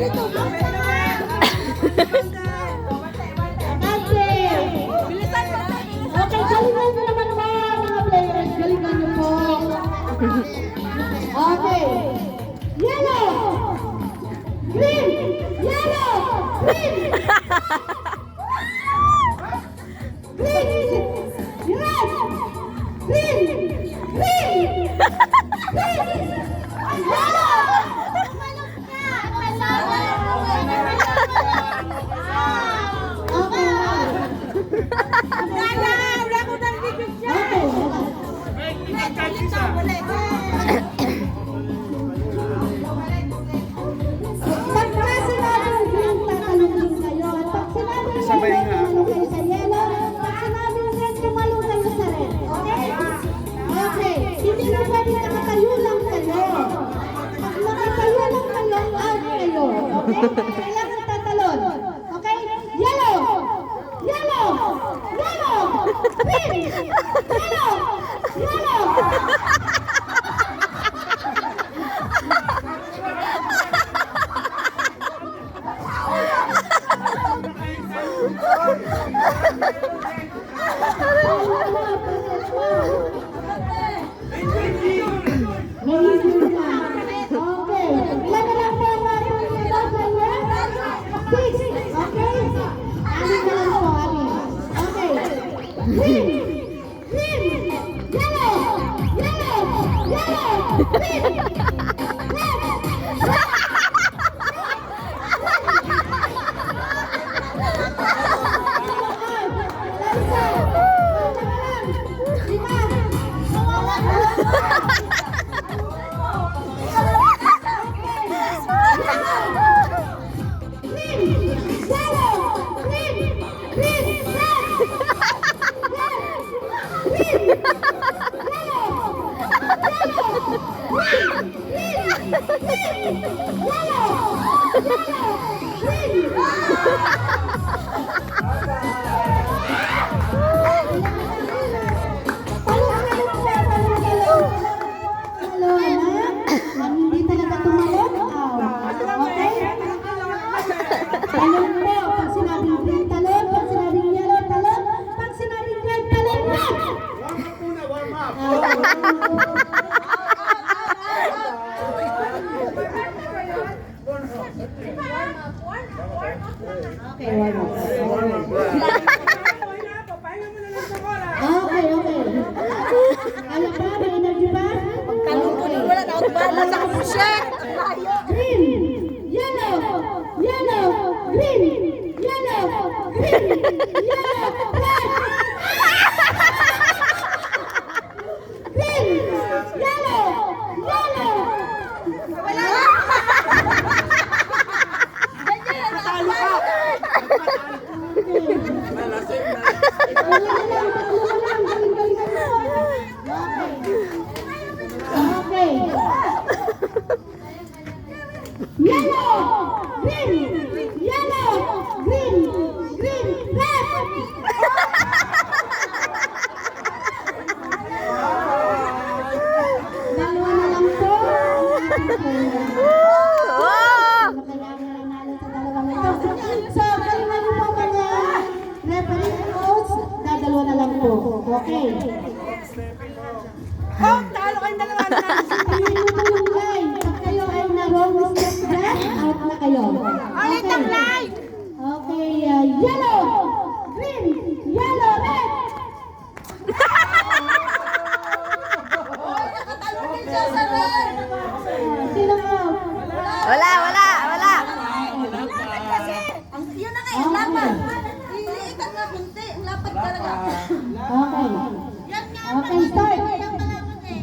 Okay, galingan nyo naman po, mga players. Galingan nyo po. Okay. Yellow! Green! Yellow! Green! Green! Red! Green! Green! Green! Yellow! Kailangan tatalon. Okay? Yellow! Yellow! Yellow! Green! Yellow! Yellow! Green, yellow, yellow, green, yellow, green, yellow, red. Green, yellow, yellow. Yellow, green, yellow, green, green, red. Dalawa na lang po. So, galingan mo po mga referee coach. Dadalawa na lang po. Okay. Oh, talo kayong dalawa na. Piliin mo po yung line. Pag kayo ay na-wrong step dyan, out na kayo. Ulit ang line. Okay, yellow, green, yellow, red. Sino mo? Wala. Yun na nga, yung lapat. Iliitan nga kunti, ang lapat talaga. Okay. Yan nga, Okay, start. yung kalaman eh.